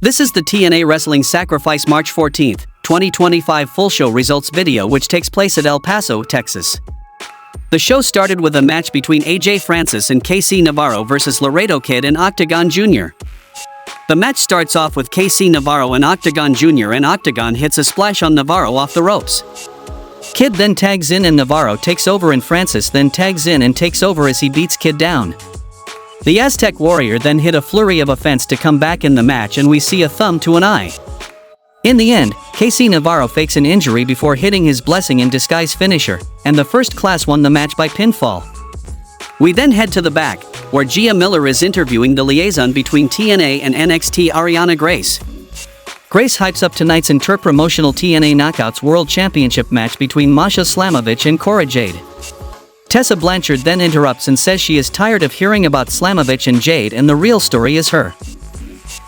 This is the TNA Wrestling Sacrifice March 14, 2025 full show results video which takes place at El Paso, Texas. The show started with a match between AJ Francis and KC Navarro versus Laredo Kid and Octagon Jr. The match starts off with KC Navarro and Octagon Jr. and Octagon hits a splash on Navarro off the ropes. Kid then tags in and Navarro takes over and Francis then tags in and takes over as he beats Kid down. The Aztec Warrior then hit a flurry of offense to come back in the match and we see a thumb to an eye. In the end, KC Navarro fakes an injury before hitting his blessing in disguise finisher, and the First Class won the match by pinfall. We then head to the back, where Gia Miller is interviewing the liaison between TNA and NXT Ariana Grace. Grace hypes up tonight's interpromotional TNA Knockouts World Championship match between Masha Slamovich and Cora Jade. Tessa Blanchard then interrupts and says she is tired of hearing about Slamovich and Jade and the real story is her.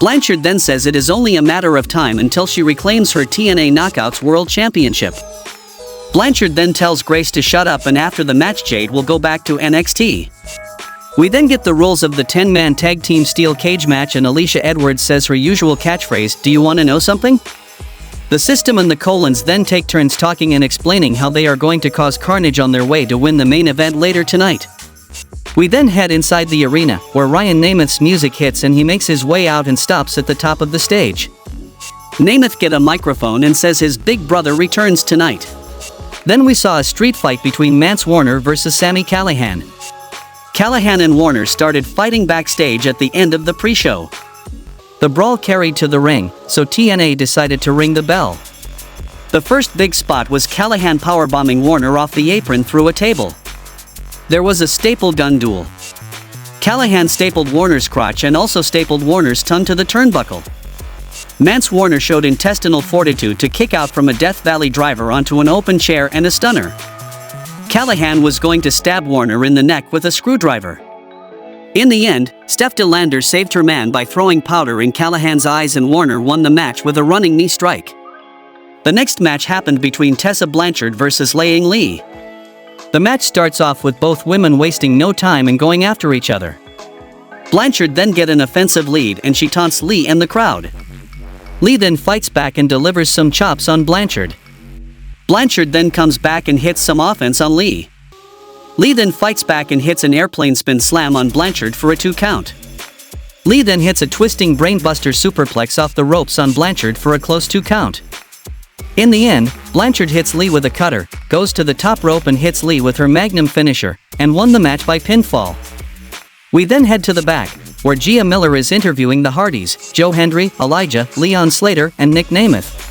Blanchard then says it is only a matter of time until she reclaims her TNA Knockouts World Championship. Blanchard then tells Grace to shut up and after the match Jade will go back to NXT. We then get the rules of the 10-man tag team steel cage match and Alisha Edwards says her usual catchphrase, "Do you want to know something?" The System and the Colons then take turns talking and explaining how they are going to cause carnage on their way to win the main event later tonight. We then head inside the arena, where Ryan Nemeth's music hits and he makes his way out and stops at the top of the stage. Nemeth gets a microphone and says his big brother returns tonight. Then we saw a street fight between Mance Warner versus Sami Callihan. Callihan and Warner started fighting backstage at the end of the pre-show. The brawl carried to the ring, so TNA decided to ring the bell. The first big spot was Callihan powerbombing Warner off the apron through a table. There was a staple gun duel. Callihan stapled Warner's crotch and also stapled Warner's tongue to the turnbuckle. Mance Warner showed intestinal fortitude to kick out from a Death Valley driver onto an open chair and a stunner. Callihan was going to stab Warner in the neck with a screwdriver. In the end, Steph DeLander saved her man by throwing powder in Callihan's eyes and Warner won the match with a running knee strike. The next match happened between Tessa Blanchard versus Laying Lee. The match starts off with both women wasting no time and going after each other. Blanchard then gets an offensive lead and she taunts Lee and the crowd. Lee then fights back and delivers some chops on Blanchard. Blanchard then comes back and hits some offense on Lee. Lee then fights back and hits an airplane spin slam on Blanchard for a 2 count. Lee then hits a twisting brainbuster superplex off the ropes on Blanchard for a close 2 count. In the end, Blanchard hits Lee with a cutter, goes to the top rope and hits Lee with her magnum finisher, and won the match by pinfall. We then head to the back, where Gia Miller is interviewing the Hardys, Joe Hendry, Elijah, Leon Slater, and Nic Nemeth.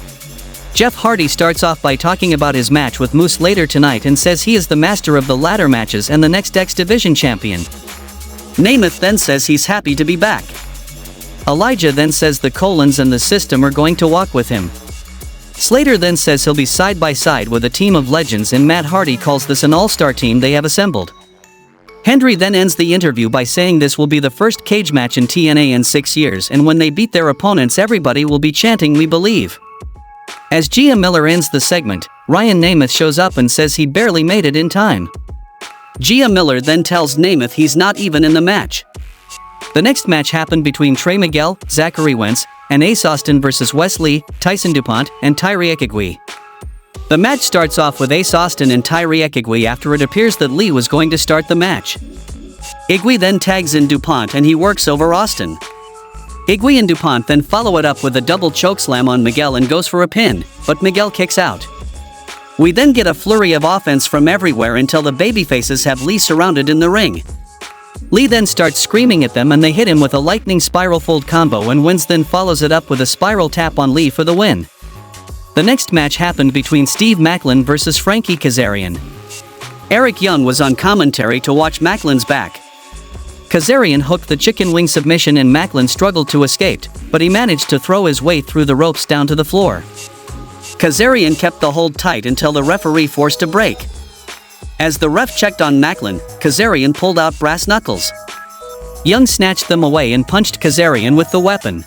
Jeff Hardy starts off by talking about his match with Moose later tonight and says he is the master of the ladder matches and the next X Division champion. Nemeth then says he's happy to be back. Elijah then says the Colons and the System are going to walk with him. Slater then says he'll be side by side with a team of legends and Matt Hardy calls this an all-star team they have assembled. Hendry then ends the interview by saying this will be the first cage match in TNA in 6 years and when they beat their opponents everybody will be chanting "We believe." As Gia Miller ends the segment, Ryan Nemeth shows up and says he barely made it in time. Gia Miller then tells Nemeth he's not even in the match. The next match happened between Trey Miguel, Zachary Wentz, and Ace Austin versus Wes Lee, Tyson DuPont, and Tyree Ekigwe. The match starts off with Ace Austin and Tyree Ekigwe after it appears that Lee was going to start the match. Ekigwe then tags in DuPont and he works over Austin. Ekigwe and DuPont then follow it up with a double chokeslam on Miguel and goes for a pin, but Miguel kicks out. We then get a flurry of offense from everywhere until the babyfaces have Lee surrounded in the ring. Lee then starts screaming at them and they hit him with a lightning spiral fold combo and Wins then follows it up with a spiral tap on Lee for the win. The next match happened between Steve Maclin versus Frankie Kazarian. Eric Young was on commentary to watch Maclin's back. Kazarian hooked the chicken wing submission and Maclin struggled to escape, but he managed to throw his way through the ropes down to the floor. Kazarian kept the hold tight until the referee forced a break. As the ref checked on Maclin, Kazarian pulled out brass knuckles. Young snatched them away and punched Kazarian with the weapon.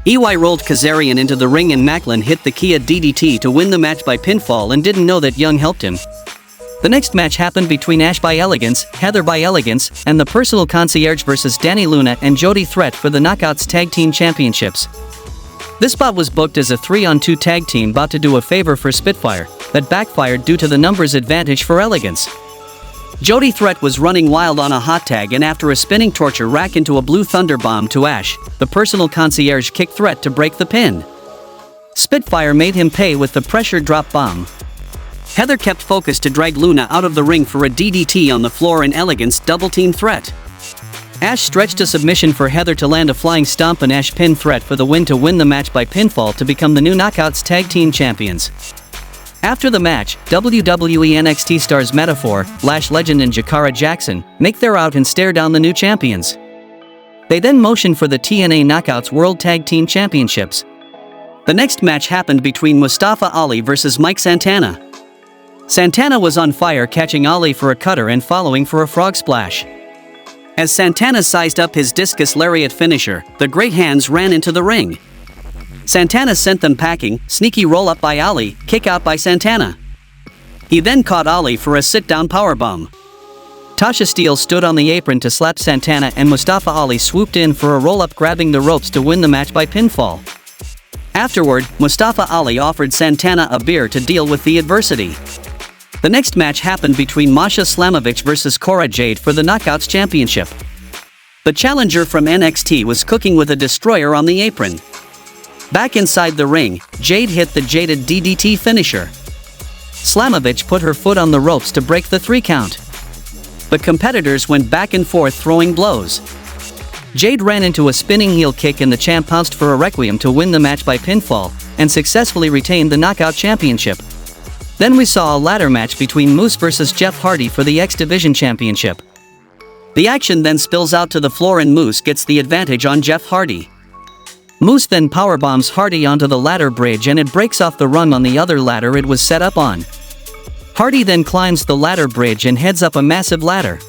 EY rolled Kazarian into the ring and Maclin hit the Kia DDT to win the match by pinfall and didn't know that Young helped him. The next match happened between Ash by Elegance, Heather by Elegance, and the Personal Concierge versus Danny Luna and Jody Threat for the Knockouts Tag Team Championships. This spot was booked as a 3-on-2 tag team about to do a favor for Spitfire, that backfired due to the numbers advantage for Elegance. Jody Threat was running wild on a hot tag, and after a spinning torture rack into a blue thunder bomb to Ash, the personal concierge kicked Threat to break the pin. Spitfire made him pay with the pressure drop bomb. Heather kept focused to drag Luna out of the ring for a DDT on the floor, and Elegance double-teamed Threat. Ash stretched a submission for Heather to land a flying stomp, and Ash pinned Threat for the win to win the match by pinfall to become the new Knockouts Tag Team Champions. After the match, WWE NXT stars Metaphor, Lash Legend and Jakara Jackson make their out and stare down the new champions. They then motion for the TNA Knockouts World Tag Team Championships. The next match happened between Mustafa Ali versus Mike Santana. Santana was on fire, catching Ali for a cutter and following for a frog splash. As Santana sized up his discus lariat finisher, the Great Hands ran into the ring. Santana sent them packing, sneaky roll-up by Ali, kick-out by Santana. He then caught Ali for a sit-down powerbomb. Tasha Steele stood on the apron to slap Santana, and Mustafa Ali swooped in for a roll-up, grabbing the ropes to win the match by pinfall. Afterward, Mustafa Ali offered Santana a beer to deal with the adversity. The next match happened between Masha Slamovich versus Cora Jade for the Knockouts Championship. The challenger from NXT was cooking with a destroyer on the apron. Back inside the ring, Jade hit the jaded DDT finisher. Slamovich put her foot on the ropes to break the 3 count. The competitors went back and forth throwing blows. Jade ran into a spinning heel kick, and the champ pounced for a requiem to win the match by pinfall and successfully retained the Knockout Championship. Then we saw a ladder match between Moose versus Jeff Hardy for the X Division Championship. The action then spills out to the floor, and Moose gets the advantage on Jeff Hardy. Moose then powerbombs Hardy onto the ladder bridge, and it breaks off the rung on the other ladder it was set up on. Hardy then climbs the ladder bridge and heads up a massive ladder.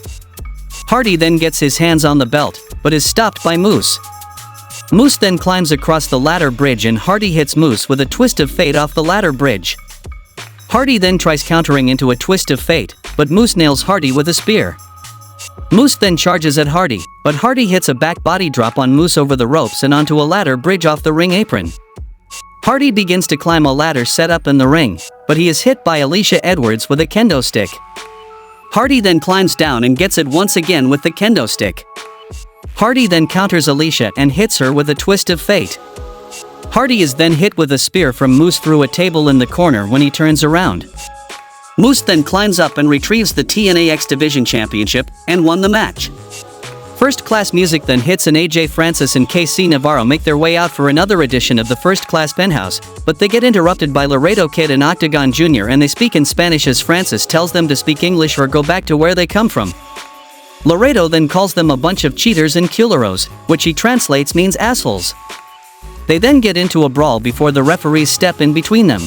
Hardy then gets his hands on the belt, but is stopped by Moose. Moose then climbs across the ladder bridge, and Hardy hits Moose with a twist of fate off the ladder bridge. Hardy then tries countering into a twist of fate, but Moose nails Hardy with a spear. Moose then charges at Hardy, but Hardy hits a back body drop on Moose over the ropes and onto a ladder bridge off the ring apron. Hardy begins to climb a ladder set up in the ring, but he is hit by Alisha Edwards with a kendo stick. Hardy then climbs down and gets it once again with the kendo stick. Hardy then counters Alisha and hits her with a twist of fate. Hardy is then hit with a spear from Moose through a table in the corner when he turns around. Moose then climbs up and retrieves the TNA X Division Championship and won the match. First Class music then hits, and AJ Francis and KC Navarro make their way out for another edition of the First Class Penthouse, but they get interrupted by Laredo Kid and Octagon Jr., and they speak in Spanish as Francis tells them to speak English or go back to where they come from. Laredo then calls them a bunch of cheaters and culeros, which he translates means assholes. They then get into a brawl before the referees step in between them.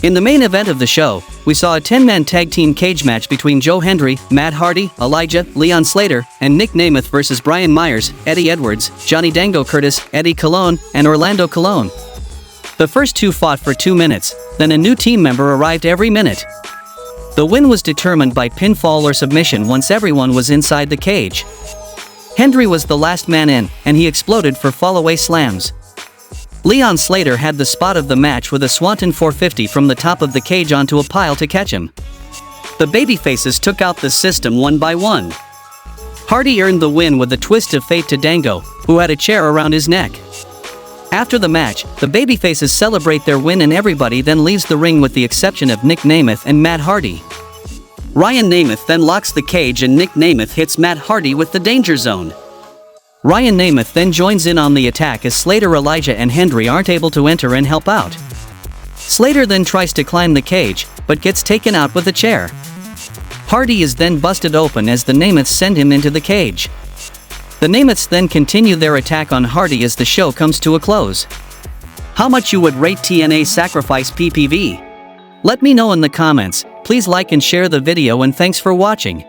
In the main event of the show, we saw a 10-man tag team cage match between Joe Hendry, Matt Hardy, Elijah, Leon Slater, and Nic Nemeth versus Brian Myers, Eddie Edwards, Johnny Dango Curtis, Eddie Colon, and Orlando Colon. The first two fought for 2 minutes, then a new team member arrived every minute. The win was determined by pinfall or submission once everyone was inside the cage. Hendry was the last man in, and he exploded for fall-away slams. Leon Slater had the spot of the match with a Swanton 450 from the top of the cage onto a pile to catch him. The babyfaces took out the system one by one. Hardy earned the win with a twist of fate to Dango, who had a chair around his neck. After the match, the babyfaces celebrate their win, and everybody then leaves the ring with the exception of Nic Nemeth and Matt Hardy. Ryan Nemeth then locks the cage, and Nic Nemeth hits Matt Hardy with the Danger Zone. Ryan Nemeth then joins in on the attack as Slater, Elijah, and Hendry aren't able to enter and help out. Slater then tries to climb the cage, but gets taken out with a chair. Hardy is then busted open as the Nemeths send him into the cage. The Nemeths then continue their attack on Hardy as the show comes to a close. How much you would rate TNA Sacrifice PPV? Let me know in the comments. Please like and share the video, and thanks for watching.